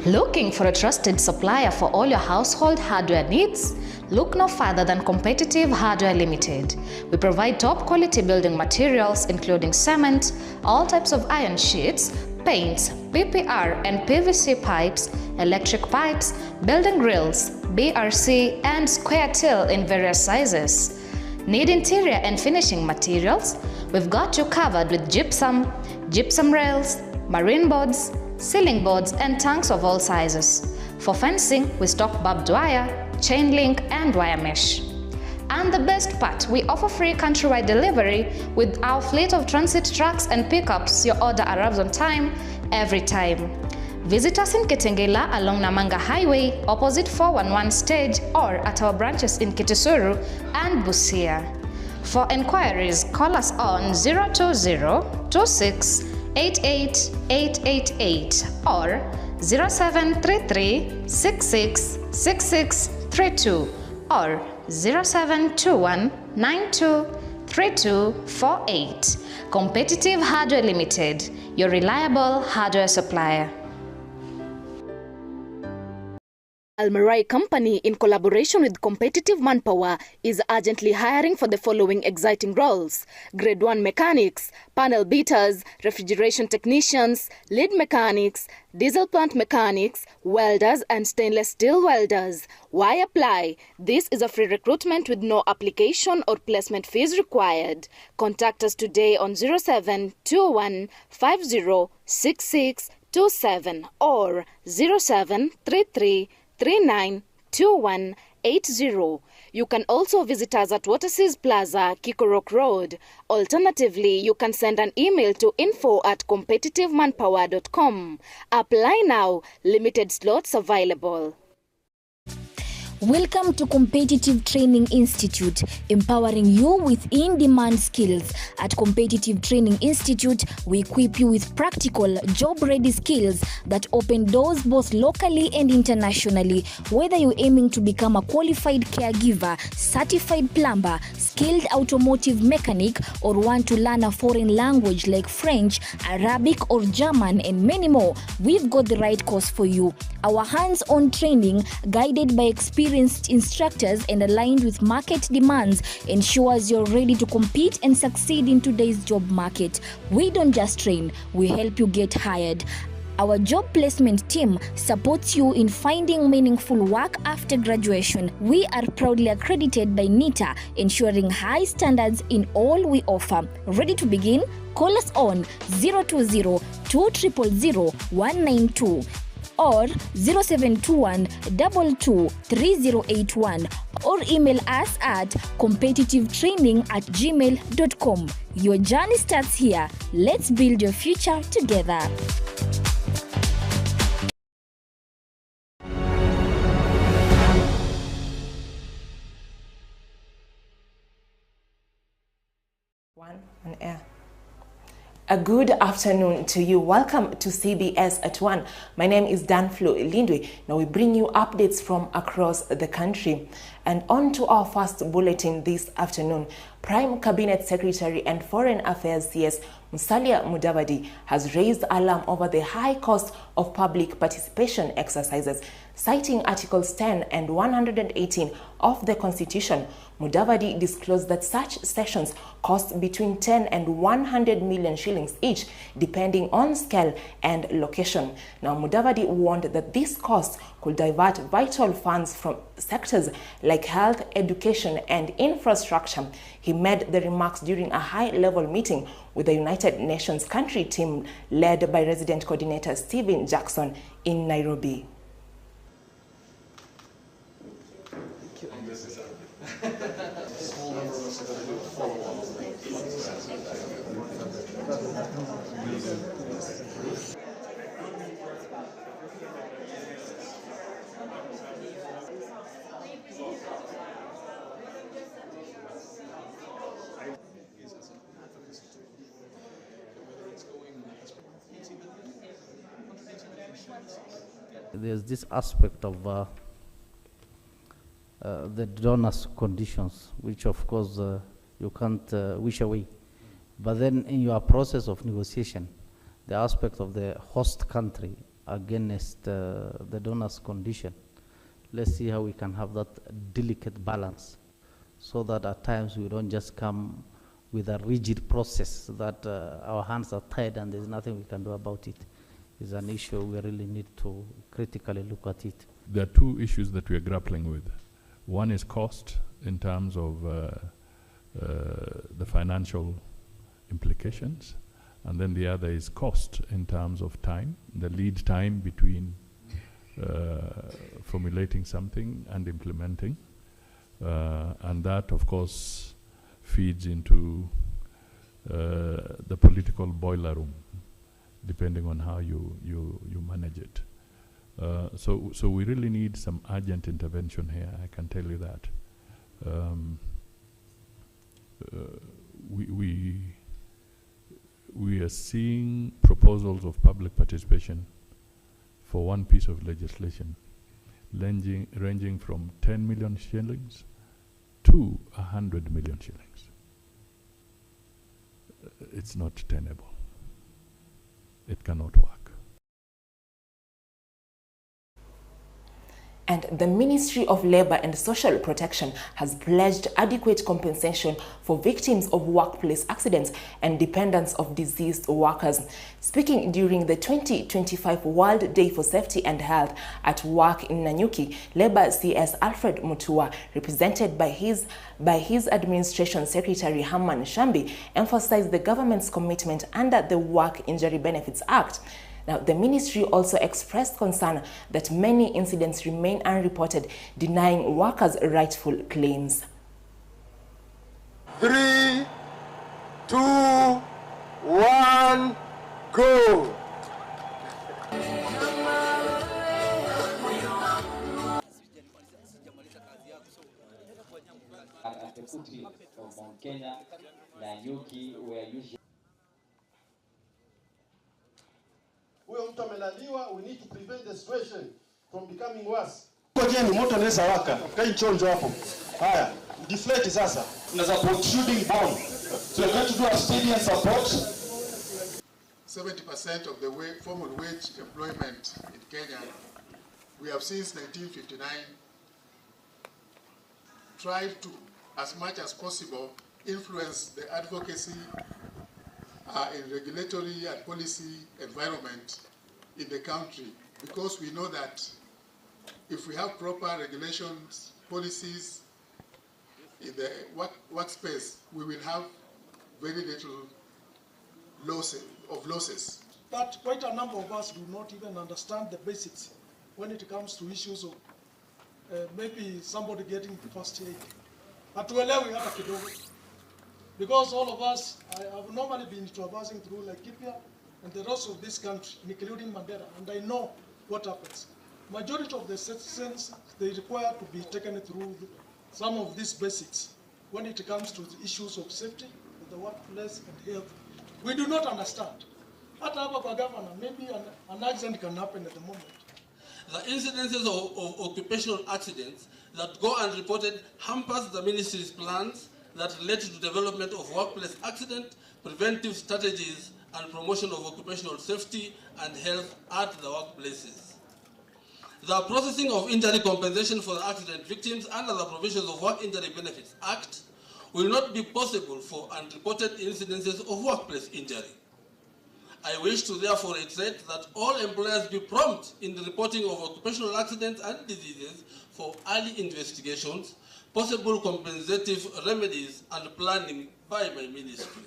Looking for a trusted supplier for all your household hardware needs? Look no further than Competitive Hardware Limited. We provide top quality building materials including cement, all types of iron sheets, paints, PPR and PVC pipes, electric pipes, building grills, BRC and square till in various sizes. Need interior and finishing materials? We've got you covered with gypsum, gypsum rails, marine boards, ceiling boards and tanks of all sizes. For fencing, we stock barbed wire, chain link and wire mesh. And the best part, we offer free countrywide delivery with our fleet of transit trucks and pickups. Your order arrives on time, every time. Visit us in Kitengela along Namanga Highway, opposite 411 stage, or at our branches in Kitisuru and Busia. For enquiries, call us on 020-26-88-888 or 0733-666632 or 0721-923248. Competitive Hardware Limited, your reliable hardware supplier. Almarai Company, in collaboration with Competitive Manpower, is urgently hiring for the following exciting roles: Grade 1 mechanics, panel beaters, refrigeration technicians, lead mechanics, diesel plant mechanics, welders and stainless steel welders. Why apply? This is a free recruitment with no application or placement fees required. Contact us today on 0721 506627 or 0733 392180. You can also visit us at Waterseas Plaza, Kikorok Road. Alternatively, you can send an email to info@competitivemanpower.com. Apply now. Limited slots available. Welcome to Competitive Training Institute, empowering you with in-demand skills. At Competitive Training Institute, we equip you with practical, job-ready skills that open doors both locally and internationally. Whether you're aiming to become a qualified caregiver, certified plumber, skilled automotive mechanic, or want to learn a foreign language like French, Arabic, or German, and many more, we've got the right course for you. Our hands-on training, guided by experienced instructors and aligned with market demands, ensures you're ready to compete and succeed in today's job market. We don't just train, we help you get hired. Our job placement team supports you in finding meaningful work after graduation. We are proudly accredited by NITA, ensuring high standards in all we offer. Ready to begin? Call us on 020-200-192 or 0721 223081 or email us at competitivetraining@gmail.com. Your journey starts here. Let's build your future together. On air. A good afternoon to you. Welcome to CBS at 1. My name is DANFLOW, LINDWE. Now we bring you updates from across the country. And on to our first bulletin this afternoon. Prime Cabinet Secretary and Foreign Affairs CS Musalia Mudavadi has raised alarm over the high cost of public participation exercises. Citing Articles 10 and 118 of the Constitution, Mudavadi disclosed that such sessions cost between 10 and 100 million shillings each, depending on scale and location. Now, Mudavadi warned that this cost could divert vital funds from sectors like health, education, and infrastructure. He made the remarks during a high-level meeting with the United Nations country team led by Resident Coordinator Stephen Jackson in Nairobi. There's this aspect of the donor's conditions, which of course you can't wish away. But then in your process of negotiation, the aspect of the host country against the donor's condition. Let's see how we can have that delicate balance, so that at times we don't just come with a rigid process that our hands are tied and there's nothing we can do about it. It's an issue we really need to critically look at it. There are two issues that we are grappling with. One is cost in terms of the financial implications, and then the other is cost in terms of time, the lead time between formulating something and implementing. And that, of course, feeds into the political boiler room, depending on how you manage it. So we really need some urgent intervention here, I can tell you that. We are seeing proposals of public participation for one piece of legislation ranging from 10 million shillings to 100 million shillings. It's not tenable. It cannot work. And the Ministry of Labour and Social Protection has pledged adequate compensation for victims of workplace accidents and dependents of deceased workers. Speaking during the 2025 World Day for Safety and Health at Work in Nanyuki, Labour CS Alfred Mutua, represented by his Administration Secretary Herman Shambi, emphasized the government's commitment under the Work Injury Benefits Act. Now, the ministry also expressed concern that many incidents remain unreported, denying workers rightful claims. 3, 2, 1, go! At the foothill of Mount Kenya, Nanyuki, where usually we need to prevent the situation from becoming worse. Moto inaweza waka, kai chonjo hapo. Haya, deflate sasa. Unaweza protruding bomb. So we're going to do a steady and support. 70% of the formal wage employment in Kenya, we have since 1959 tried to, as much as possible, influence the advocacy in regulatory and policy environment in the country, because we know that if we have proper regulations, policies in the workspace, we will have very little losses. But quite a number of us do not even understand the basics when it comes to issues of maybe somebody getting first aid. Hatuelewi hata kidogo. Because all of us, I have normally been traversing through Laikipia and the rest of this country, including Mandera, and I know what happens. Majority of the citizens, they require to be taken through some of these basics when it comes to the issues of safety in the workplace and health. We do not understand. Hata hapa kwa governor, maybe an accident can happen at the moment. The incidences of occupational accidents that go unreported hampers the ministry's plans that relate to development of workplace accident, preventive strategies, and promotion of occupational safety and health at the workplaces. The processing of injury compensation for the accident victims under the provisions of Work Injury Benefits Act will not be possible for unreported incidences of workplace injury. I wish to therefore reiterate that all employers be prompt in the reporting of occupational accidents and diseases for early investigations, possible compensative remedies, and planning by my ministry.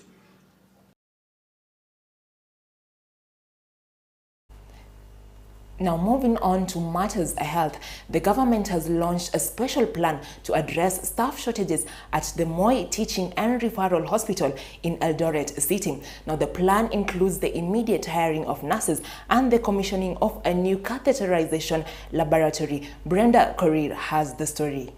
Now, moving on to matters of health, the government has launched a special plan to address staff shortages at the Moi Teaching and Referral Hospital in Eldoret City. Now, the plan includes the immediate hiring of nurses and the commissioning of a new catheterization laboratory. Brenda Korir has the story.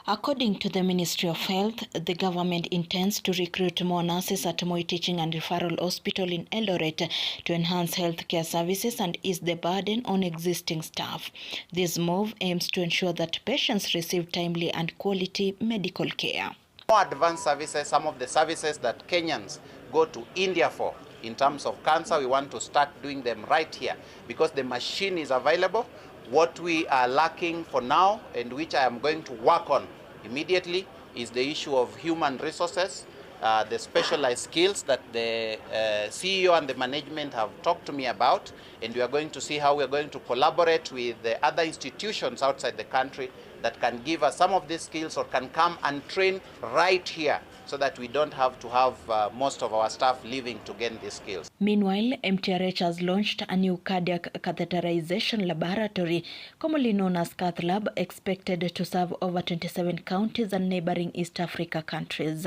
According to the Ministry of Health, the government intends to recruit more nurses at Moi Teaching and Referral Hospital in Eldoret to enhance healthcare services and ease the burden on existing staff. This move aims to ensure that patients receive timely and quality medical care. More advanced services, some of the services that Kenyans go to India for, in terms of cancer, we want to start doing them right here because the machine is available. What we are lacking for now, and which I am going to work on immediately, is the issue of human resources, the specialized skills that the CEO and the management have talked to me about, and we are going to see how we are going to collaborate with the other institutions outside the country that can give us some of these skills or can come and train right here so that we don't have to have most of our staff leaving to gain these skills. Meanwhile, MTRH has launched a new cardiac catheterization laboratory, commonly known as Cath Lab, expected to serve over 27 counties and neighboring East Africa countries.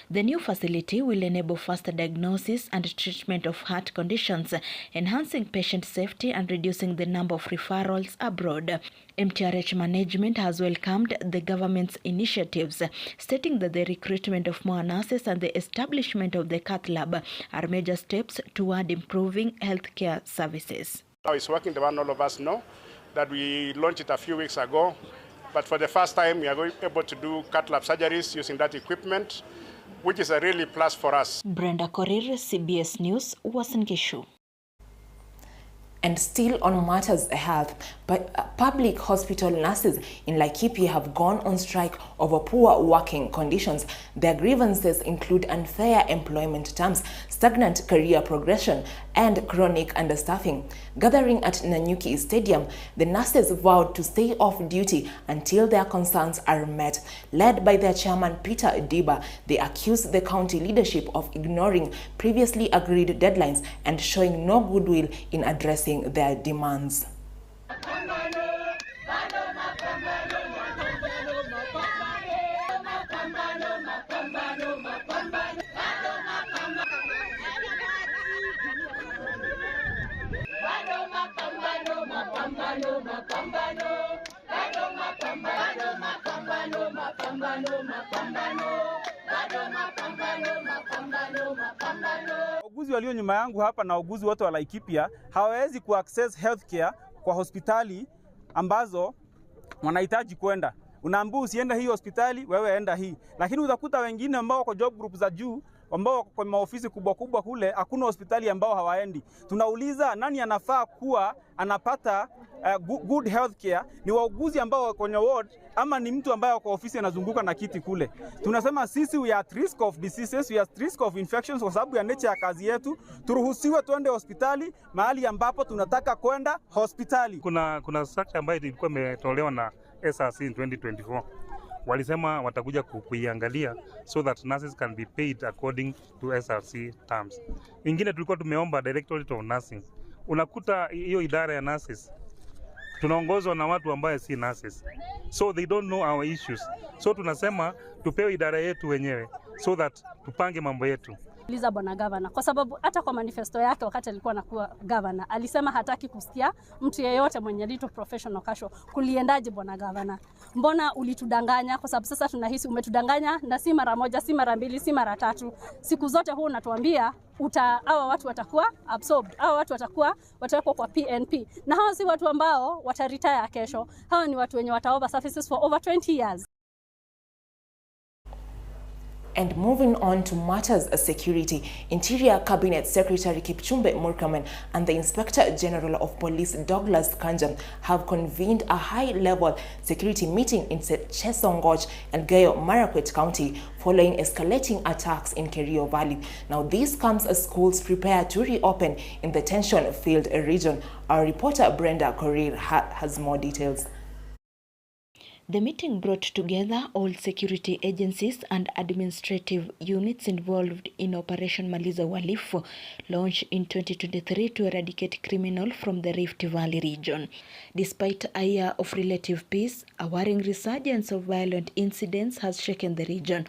The new facility will enable faster diagnosis and treatment of heart conditions, enhancing patient safety and reducing the number of referrals abroad. MTRH management has welcomed the government's initiatives, stating that the recruitment of more nurses and the establishment of the Cath Lab are major steps toward improving healthcare services. Now it's working, the one all of us know that we launched it a few weeks ago, but for the first time we are able to do Cath Lab surgeries using that equipment, which is a really plus for us. Brenda Korir, CBS News, Uasin Gishu. And still on matters health, but public hospital nurses in Laikipia have gone on strike over poor working conditions. Their grievances include unfair employment terms, stagnant career progression, and chronic understaffing. Gathering at Nanyuki Stadium, the nurses vowed to stay off duty until their concerns are met. Led by their chairman Peter Diba, they accused the county leadership of ignoring previously agreed deadlines and showing no goodwill in addressing their demands. Wauguzi walio nyuma yangu hapa na wauguzi wote wa Laikipia hawawezi kuaccess healthcare kwa hospitali ambazo wanahitaji kwenda. Unaambiwa usiende hii hospitali, wewe enda hii. Lakini utakuta wengine ambao wako job group za juu, ambao wako kwa maofisi kubwa kubwa kule, hakuna hospitali ambao hawaendi. Tunauliza nani anafaa kuwa anapata good healthcare, ni wauguzi ambao wako kwenye ward ama ni mtu ambaye kwa ofisi anazunguka na kiti kule. Tunasema sisi we are at risk of diseases, we are at risk of infections kwa sababu ya nature ya kazi yetu. Turuhusiwe tuende hospitali mahali ambapo tunataka kwenda hospitali. Kuna structure ambayo ilikuwa imetolewa na SRC in 2024. Walisema watakuja kuiangalia so that nurses can be paid according to SRC terms. Ingine tulikuwa tumeomba Directorate of Nursing. Unakuta hiyo idara ya nurses tunaongozwa na watu ambao si nurses, so they don't know our issues. So tunasema tupewe idara yetu wenyewe so that tupange mambo yetu. Liza bwana governor, kwa sababu hata kwa manifesto yake wakati alikuwa anakuwa governor alisema hataki kusikia mtu yeyote mwenye little professional kasho. Kuliendaje bwana governor? Mbona ulitudanganya? Kwa sababu sasa tunahisi umetudanganya, na si mara moja, si mara mbili, si mara tatu. Siku zote huu unatuambia hawa watu watakuwa absorbed, hawa watu watawekwa kwa PNP, na hawa si watu ambao wataretire kesho. Hawa ni watu wenye wataover services for over 20 years. And moving on to matters of security, Interior Cabinet Secretary Kipchumba Murkomen and the Inspector General of Police Douglas Kanja have convened a high-level security meeting in Chesongoch and Gayo Marakwet County following escalating attacks in Kerio Valley. Now, this comes as schools prepare to reopen in the tension-filled region. Our reporter Brenda Korir has more details. The meeting brought together all security agencies and administrative units involved in Operation Maliza Uhalifu, launched in 2023 to eradicate criminal from the Rift Valley region. Despite a year of relative peace, a worrying resurgence of violent incidents has shaken the region.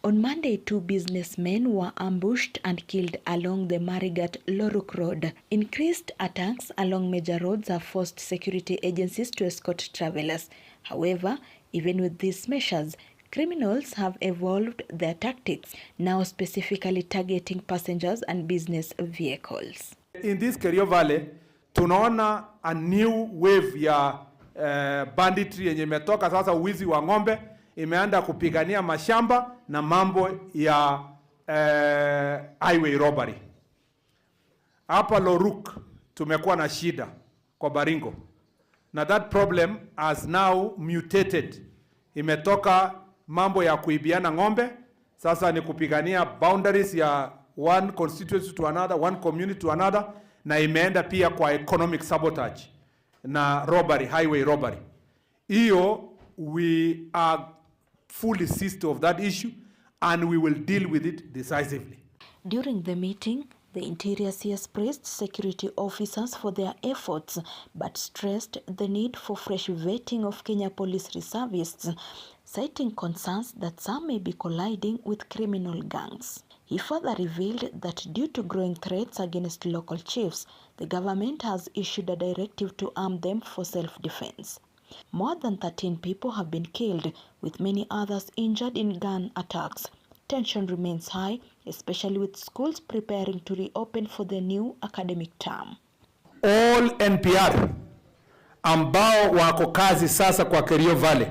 On Monday, 2 businessmen were ambushed and killed along the Marigat-Loruk Road. Increased attacks along major roads have forced security agencies to escort travelers. However, even with these measures, criminals have evolved their tactics, now specifically targeting passengers and business vehicles. In this Kerio Valley, tunaona a new wave ya banditry yenye imetoka sasa, uwizi wa ng'ombe, imeanza kupigania mashamba na mambo ya highway robbery. Hapa Loruk tumekuwa na shida kwa Baringo. Na that problem has now mutated. Imetoka mambo ya kuibiana ng'ombe, sasa ni kupigania boundaries ya one constituency to another, one community to another, na imeenda pia kwa economic sabotage na robbery, highway robbery. Hiyo, we are fully seized of that issue and we will deal with it decisively. During the meeting, the Interior CS praised security officers for their efforts, but stressed the need for fresh vetting of Kenya Police reservists, citing concerns that some may be colliding with criminal gangs. He further revealed that due to growing threats against local chiefs, the government has issued a directive to arm them for self-defense. More than 13 people have been killed, with many others injured in gun attacks. Tension remains high, especially with schools preparing to reopen for the new academic term. All NPR ambao wako kazi sasa kwa Kerio Valley,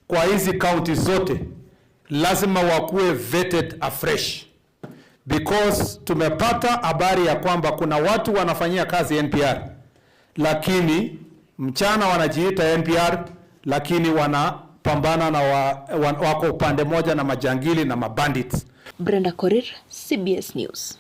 kwa hizi counties zote, lazima wakuwe vetted afresh. Because tumepata habari ya kwamba kuna watu wanafanyia kazi NPR, lakini mchana wanajiita NPR, lakini wanapambana na wako upande moja na majangili na mabandits. Brenda Korir, CBS News.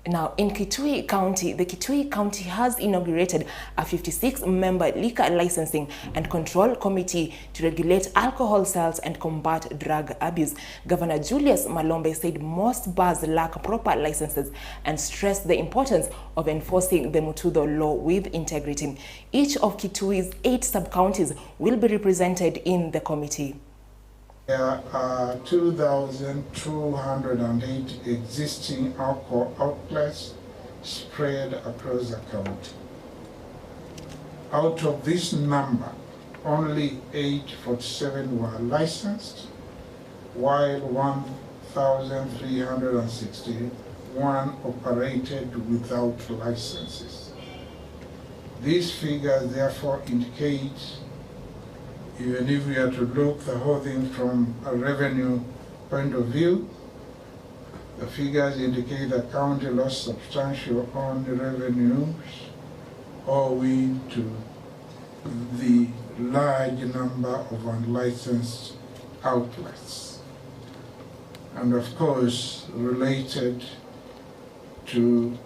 Now, in Kitui County, the Kitui County has inaugurated a 56-member liquor licensing and control committee to regulate alcohol sales and combat drug abuse. Governor Julius Malombe said most bars lack proper licenses and stressed the importance of enforcing the Mutudo law with integrity. Each of Kitui's 8 sub-counties will be represented in the committee. There are 2,208 existing alcohol outlets spread across the county. Out of this number, only 847 were licensed, while 1,361 operated without licenses. These figures therefore indicate, even if we are to look the whole thing from a revenue point of view, the figures indicate the county lost substantial own revenues owing to the large number of unlicensed outlets. And of course, related to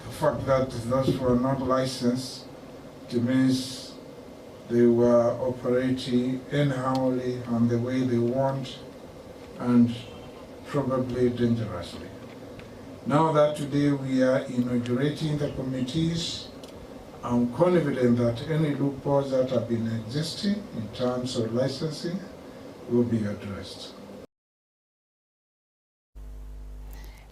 the fact that those who are not licensed, it means they were operating anyhowly and the way they want, and probably dangerously. Now that today we are inaugurating the committees, I'm confident that any loopholes that have been existing in terms of licensing will be addressed.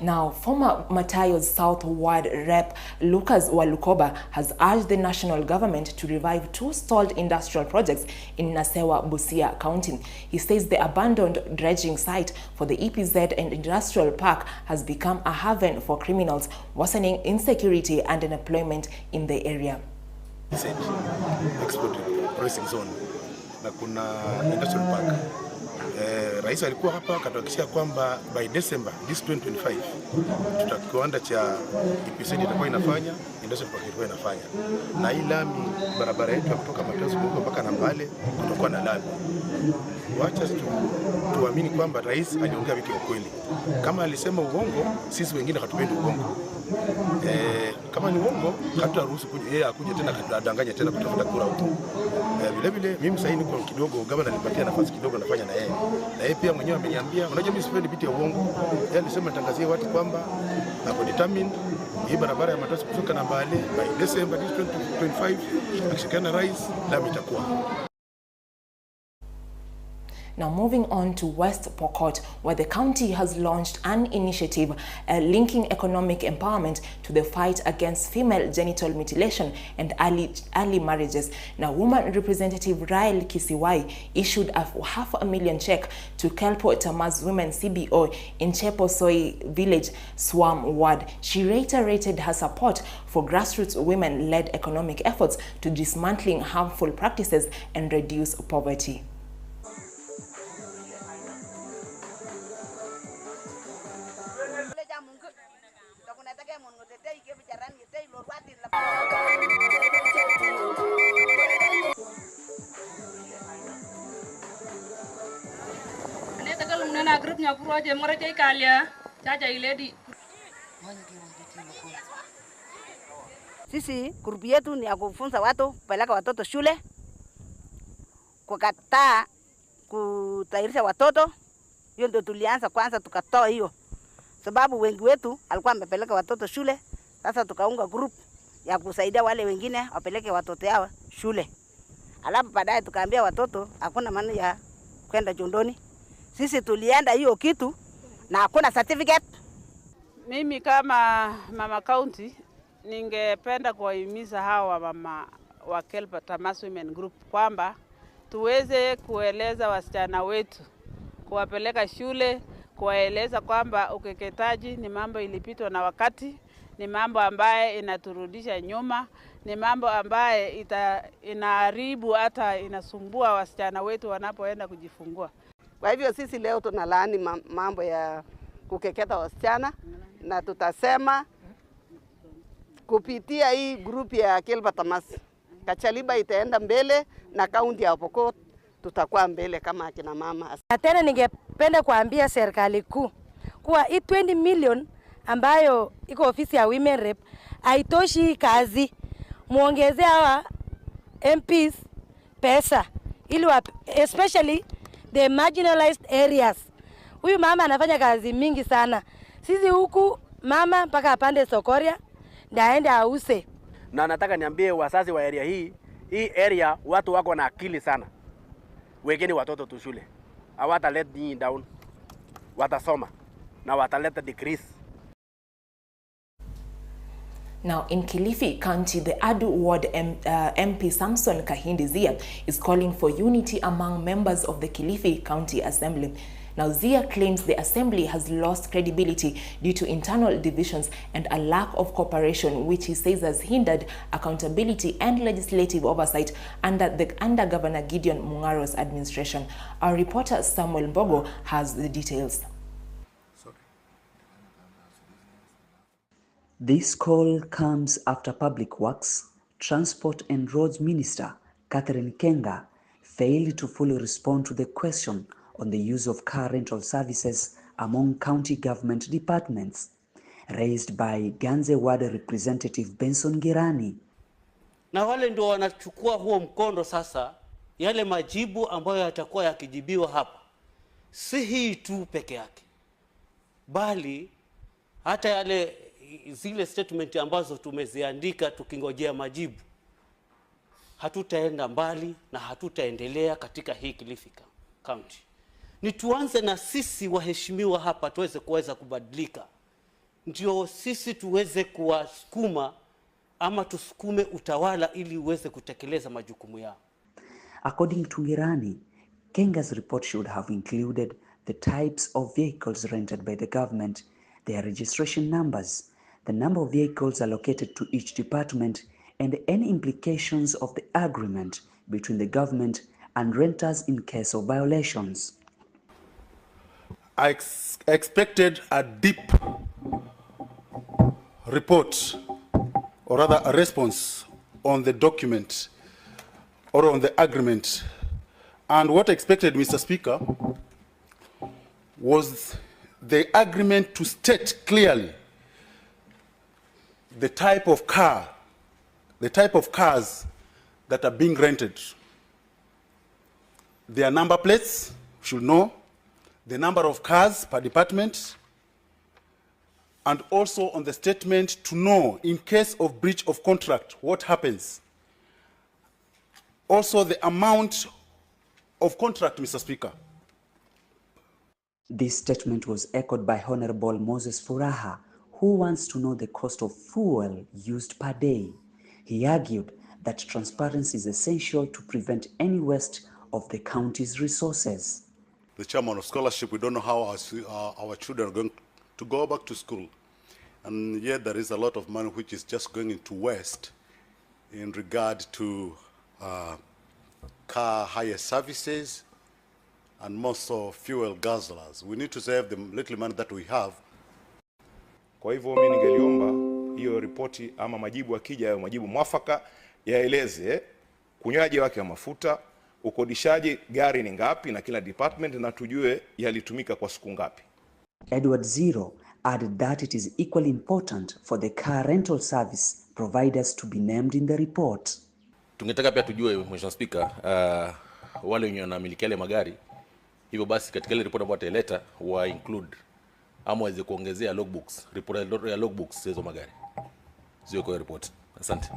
Now, former Matayo's South Ward Rep Lucas Walukoba has urged the national government to revive 2 stalled industrial projects in Nasewa, Busia County. He says the abandoned dredging site for the EPZ and Industrial Park has become a haven for criminals, worsening insecurity and unemployment in the area. Export processing zone na kuna industrial park. Rais alikuwa hapa akatuhakikishia kwamba by December this 2025 tutakiwanda cha EPZ itakuwa inafanya, industrial park itakuwa inafanya. Na hii lami barabara yetu kutoka Matayo mpaka Nambale kutakuwa na lami. Wacha tuamini kwamba rais aliongea vitu vya kweli. Kama alisema uongo, sisi wengine hatupendi uongo. Kama ni uongo, hataruhusu yeye akuje tena kadanganya tena kutafuta kura huko. Vile vile mimi sasa niko kidogo, gavana alipatia nafasi kidogo nafanya na yeye. Na yeye pia mwenyewe ameniambia, unajua mimi sipendi vitu ya uongo. Yeye alisema tangazie watu kwamba ako determined hii barabara ya Matayo kutoka Nambale by December 2025 akishikana rais lami itakuwa. Now moving on to West Pokot, where the county has launched an initiative linking economic empowerment to the fight against female genital mutilation and early marriages. Now, woman representative Rael Kisiwai issued a $500,000 check to Kelpo Tamaz Women CBO in Cheposoi Village, Swam Ward. She reiterated her support for grassroots women-led economic efforts to dismantling harmful practices and reduce poverty. Nana group nya kuroje moraje kalia chacha iledi. Sisi grupu yetu ni ya kufunza watu kupeleka watoto shule, kukataa kutayarisha watoto. Hiyo ndio tulianza kwanza, tukatoa hiyo sababu wengi wetu alikuwa amepeleka watoto shule. Sasa tukaunga group ya kusaidia wale wengine wapeleke watoto yao shule. Alafu baadaye tukaambia watoto hakuna maana ya kwenda jondoni. Sisi tulienda hiyo kitu na hakuna certificate. Mimi kama mama county ningependa kuwahimiza hawa mama wa Kelpa Tamas Women Group kwamba tuweze kueleza wasichana wetu, kuwapeleka shule, kuwaeleza kwamba ukeketaji ni mambo ilipitwa na wakati, ni mambo ambaye inaturudisha nyuma, ni mambo ambaye inaharibu hata inasumbua wasichana wetu wanapoenda kujifungua. Kwa hivyo sisi leo tunalaani mambo ya kukeketa wasichana, na tutasema kupitia hii group ya Kelpa Tamas, Kachaliba itaenda mbele na kaunti ya Pokot tutakuwa mbele kama akina mama. Na tena ningependa kuambia serikali kuu kuwa hii 20 million ambayo iko ofisi ya Women Rep haitoshi kazi. Muongezea hawa MPs pesa ili especially the marginalized areas. Huyu mama anafanya kazi mingi sana. Sisi huku mama mpaka apande Sokoria ndio aende ause. Na nataka niambie wazazi wa area hii area watu wako na akili sana. Wekeni watoto tu shule. Hawata let me down. Watasoma na wataleta degrees. Now, in Kilifi County, the Adu Ward MP Samson Kahindi Zia is calling for unity among members of the Kilifi County Assembly. Now, Zia claims the assembly has lost credibility due to internal divisions and a lack of cooperation, which he says has hindered accountability and legislative oversight under Governor Gideon Mungaro's administration. Our reporter Samuel Mbogo has the details. This call comes after Public Works, Transport and Roads Minister Catherine Kenga failed to fully respond to the question on the use of car rental services among county government departments, raised by Ganze Ward Representative Benson Girani. Na wale ndio wanachukua huo mkondo sasa, yale majibu ambayo yatakuwa yakijibiwa hapa. Si hii tu peke yake, bali hata yale zile statement ambazo tumeziandika tukingojea majibu. Hatutaenda mbali na hatutaendelea katika hii Kilifi County. Ni tuanze na sisi waheshimiwa hapa tuweze kubadilika. Ndio sisi tuweze kuwasukuma ama tusukume utawala ili uweze kutekeleza majukumu yao. According to Girani, Kenga's report should have included the types of vehicles rented by the government, their registration numbers, the number of vehicles allocated to each department, and any implications of the agreement between the government and renters in case of violations. I expected a deep report, or rather a response on the document or on the agreement. And what I expected, Mr. Speaker, was the agreement to state clearly the type of car, the type of cars that are being rented. Their number plates should know, the number of cars per department, and also on the statement to know in case of breach of contract, what happens. Also the amount of contract, Mr. Speaker. This statement was echoed by Honorable Moses Furaha, who wants to know the cost of fuel used per day. He argued that transparency is essential to prevent any waste of the county's resources. The chairman of scholarship, we don't know how our children are going to go back to school. And yet there is a lot of money which is just going into waste in regard to car hire services and most of fuel guzzlers. We need to save the little money that we have. Kwa hivyo mimi ningeliomba hiyo ripoti ama majibu akija, majibu mwafaka yaeleze kunywaji wake wa mafuta, ukodishaji gari ni ngapi na kila department, na tujue yalitumika kwa siku ngapi. Edward Zero added that it is equally important for the car rental service providers to be named in the report. Tungetaka pia tujue, Mheshimiwa Speaker, wale wenye wanamiliki yale magari, hivyo basi katika ile report ambayo ataleta wa include ama waweze kuongezea logbooks, report ya logbooks hizo magari. Sio kwa report. Asante.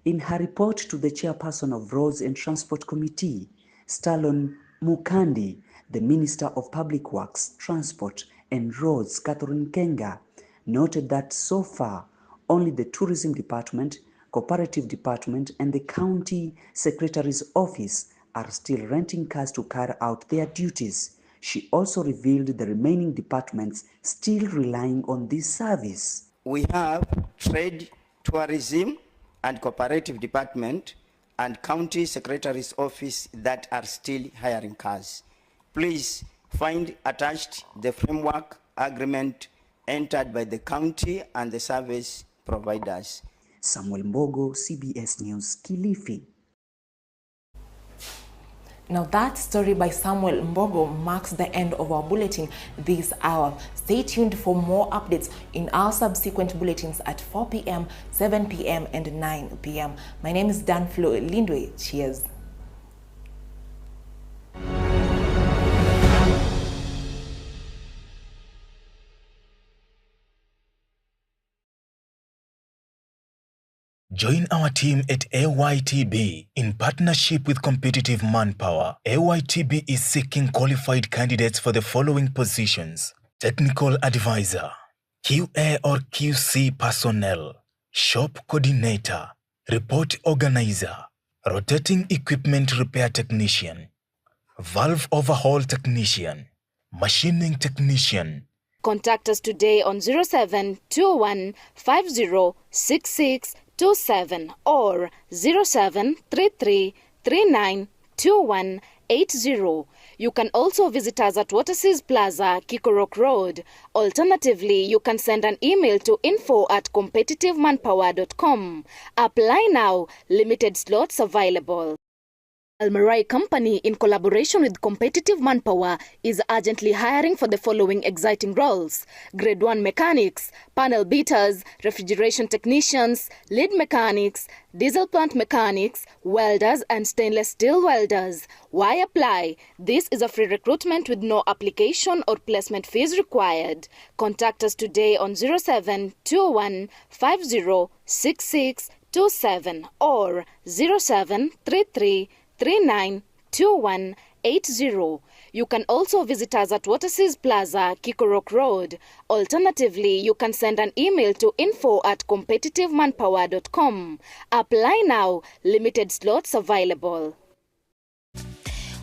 In her report to the chairperson of Roads and Transport Committee, Stalon Mukandi, the Minister of Public Works, Transport and Roads, Catherine Kenga, noted that so far only the Tourism Department, Cooperative Department and the County Secretary's Office are still renting cars to carry out their duties. She also revealed the remaining departments still relying on this service. We have Trade, Tourism and Cooperative Department and County Secretary's Office that are still hiring cars. Please find attached the framework agreement entered by the county and the service providers. Samuel Mbogo, CBS News, Kilifi. Now that story by Samuel Mbogo marks the end of our bulletin this hour. Stay tuned for more updates in our subsequent bulletins at 4 p.m., 7 p.m. and 9 p.m. My name is DANFLOW, LINDWE. Cheers. Join our team at AYTB in partnership with Competitive Manpower. AYTB is seeking qualified candidates for the following positions: Technical Advisor, QA or QC Personnel, Shop Coordinator, Report Organizer, Rotating Equipment Repair Technician, Valve Overhaul Technician, Machining Technician. Contact us today on 0721 5066 27 or 0733 392180. You can also visit us at Waterseas Plaza, Kikorok Road. Alternatively, you can send an email to info@competitivemanpower.com. Apply now. Limited slots available. Almarai Company, in collaboration with Competitive Manpower, is urgently hiring for the following exciting roles: Grade 1 mechanics, panel beaters, refrigeration technicians, lead mechanics, diesel plant mechanics, welders and stainless steel welders. Why apply? This is a free recruitment with no application or placement fees required. Contact us today on 0721 5066 27 or 0733 392180. You can also visit us at Waterseas Plaza, Kikorok Road. Alternatively, you can send an email to info@competitivemanpower.com. Apply now. Limited slots available.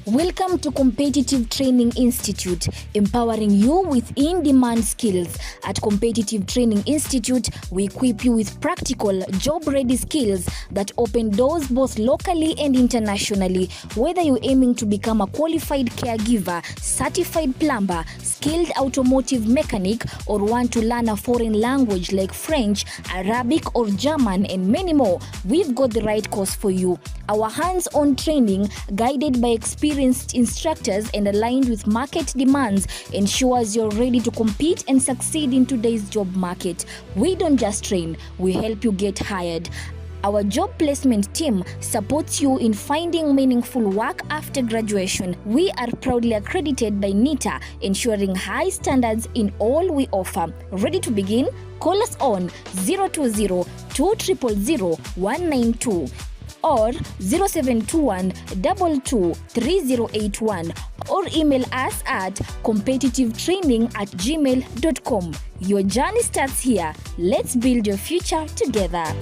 Welcome to Competitive Training Institute, empowering you with in-demand skills. At Competitive Training Institute, we equip you with practical, job-ready skills that open doors both locally and internationally. Whether you're aiming to become a qualified caregiver, certified plumber, skilled automotive mechanic, or want to learn a foreign language like French, Arabic, or German, and many more, we've got the right course for you. Our hands-on training, guided by experienced instructors and aligned with market demands, ensures you're ready to compete and succeed in today's job market. We don't just train, we help you get hired. Our job placement team supports you in finding meaningful work after graduation. We are proudly accredited by NITA, ensuring high standards in all we offer. Ready to begin? Call us on 020 200 192. or 0721 22 3081, or email us at competitivetraining@gmail.com. Your journey starts here. Let's build your future together.